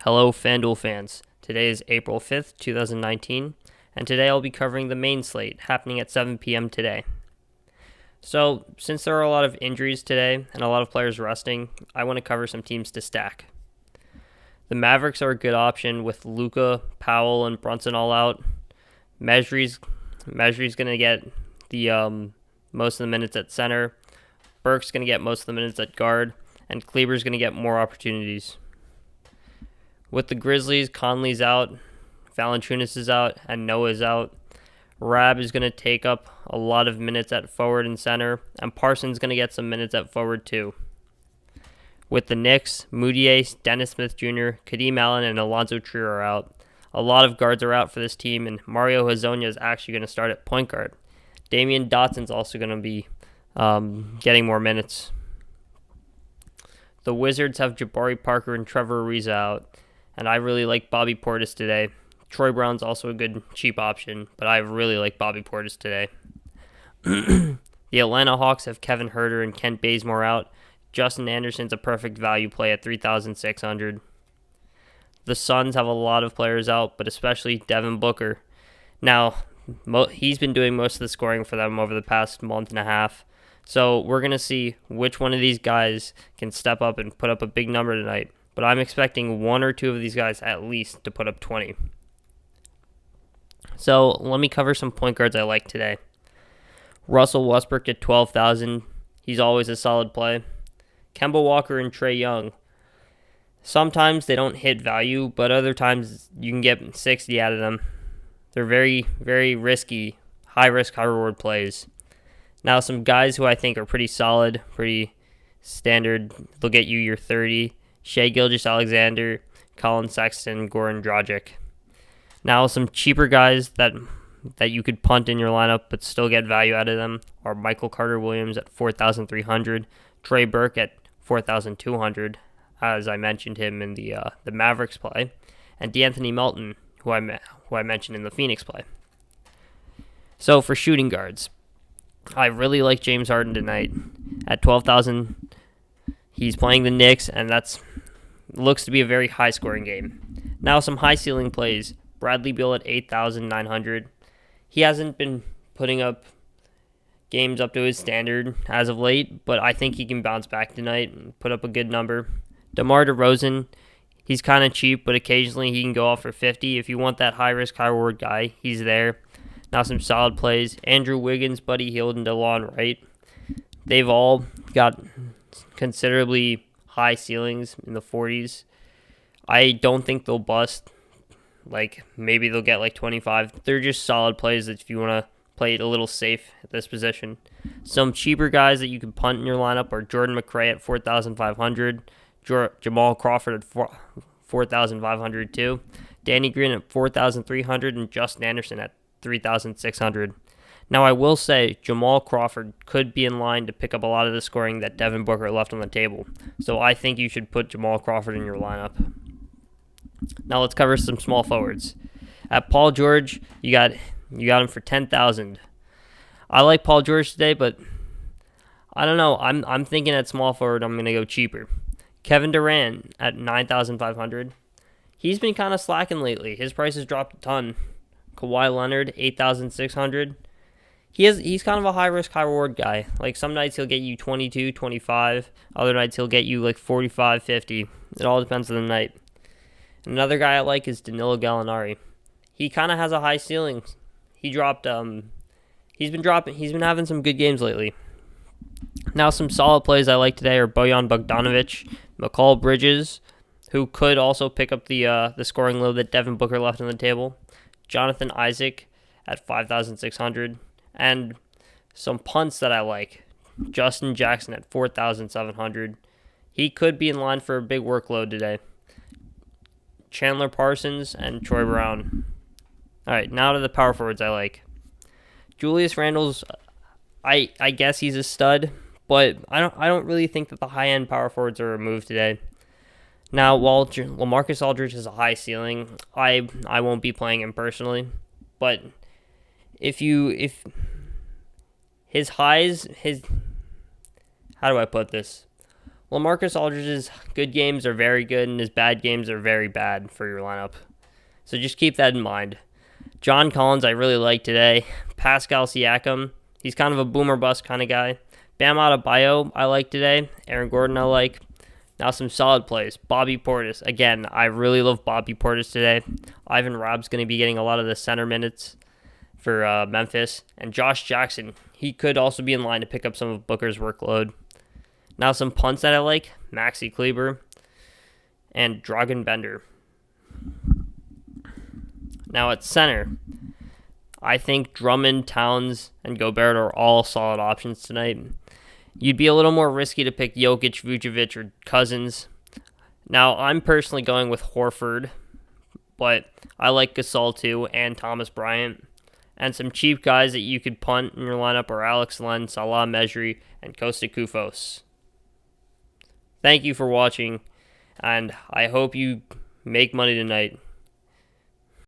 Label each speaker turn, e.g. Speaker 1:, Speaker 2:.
Speaker 1: Hello, Fanduel fans. Today is April 5th, 2019, and today I'll be covering the main slate happening at 7 p.m. today. So, since there are a lot of injuries today and a lot of players resting, I want to cover some teams to stack. The Mavericks are a good option with Luka, Powell, and Brunson all out. Mejri's going to get the most of the minutes at center. Burke's going to get most of the minutes at guard, and Kleber's going to get more opportunities. With the Grizzlies, Conley's out, Valanciunas is out, and Noah's out. Rab is going to take up a lot of minutes at forward and center, and Parsons going to get some minutes at forward too. With the Knicks, Moutier, Dennis Smith Jr., Kadeem Allen, and Alonzo Trier are out. A lot of guards are out for this team, and Mario Hezonja is actually going to start at point guard. Damian Dotson's also going to be getting more minutes. The Wizards have Jabari Parker and Trevor Ariza out. And I really like Bobby Portis today. Troy Brown's also a good cheap option, but I really like Bobby Portis today. The Atlanta Hawks have Kevin Huerter and Kent Bazemore out. Justin Anderson's a perfect value play at $3,600. The Suns have a lot of players out, but especially Devin Booker. Now, he's been doing most of the scoring for them over the past month and a half. So we're going to see which one of these guys can step up and put up a big number tonight. But I'm expecting one or two of these guys at least to put up 20. So let me cover some point guards I like today. Russell Westbrook at $12,000. He's always a solid play. Kemba Walker and Trae Young. Sometimes they don't hit value, but other times you can get 60 out of them. They're very, very risky, high risk, high reward plays. Now some guys who I think are pretty solid, pretty standard. They'll get you your 30. Shai Gilgeous-Alexander, Colin Sexton, Goran Dragic. Now, some cheaper guys that you could punt in your lineup but still get value out of them are Michael Carter-Williams at $4,300, Trey Burke at $4,200, as I mentioned him in the Mavericks play, and DeAnthony Melton, who I mentioned in the Phoenix play. So for shooting guards, I really like James Harden tonight at $12,000. He's playing the Knicks, and looks to be a very high-scoring game. Now, some high-ceiling plays. Bradley Beal at $8,900. He hasn't been putting up games up to his standard as of late, but I think he can bounce back tonight and put up a good number. DeMar DeRozan, he's kind of cheap, but occasionally he can go off for 50. If you want that high-risk, high-reward guy, he's there. Now, some solid plays. Andrew Wiggins, Buddy Hield, and DeLon Wright. They've all got considerably high ceilings in the 40s. I don't think they'll bust. Like, maybe they'll get like 25. They're just solid plays that if you want to play it a little safe at this position. Some cheaper guys that you can punt in your lineup are Jordan McRae at $4,500, Jamal Crawford at $4,500 too, Danny Green at $4,300, and Justin Anderson at $3,600. Now, I will say Jamal Crawford could be in line to pick up a lot of the scoring that Devin Booker left on the table. So I think you should put Jamal Crawford in your lineup. Now let's cover some small forwards. At Paul George, you got him for $10,000. I like Paul George today, but I don't know. I'm thinking at small forward I'm going to go cheaper. Kevin Durant at $9,500. He's been kind of slacking lately. His price has dropped a ton. Kawhi Leonard, $8,600. He's kind of a high-risk, high-reward guy. Like, some nights he'll get you 22, 25. Other nights he'll get you, like, 45, 50. It all depends on the night. Another guy I like is Danilo Gallinari. He kind of has a high ceiling. He's been having some good games lately. Now, some solid plays I like today are Bojan Bogdanovic, McCall Bridges, who could also pick up the scoring load that Devin Booker left on the table, Jonathan Isaac at $5,600, and some punts that I like. Justin Jackson at $4,700. He could be in line for a big workload today. Chandler Parsons and Troy Brown. All right, now to the power forwards I like. Julius Randle's, I guess he's a stud, but I don't really think that the high-end power forwards are a move today. Now, while Marcus Aldridge has a high ceiling, I won't be playing him personally, but if his highs, how do I put this? LaMarcus Aldridge's good games are very good and his bad games are very bad for your lineup. So just keep that in mind. John Collins, I really like today. Pascal Siakam, he's kind of a boomer bust kind of guy. Bam Adebayo, I like today. Aaron Gordon, I like. Now some solid plays. Bobby Portis. Again, I really love Bobby Portis today. Ivan Rabb's going to be getting a lot of the center minutes for Memphis. And Josh Jackson, he could also be in line to pick up some of Booker's workload. Now some punts that I like. Maxi Kleber and Dragan Bender. Now at center, I think Drummond, Towns, and Gobert are all solid options tonight. You'd be a little more risky to pick Jokic, Vucevic, or Cousins. Now, I'm personally going with Horford, but I like Gasol too, and Thomas Bryant. And some cheap guys that you could punt in your lineup are Alex Len, Salah Mejri, and Costa Koufos. Thank you for watching, and I hope you make money tonight.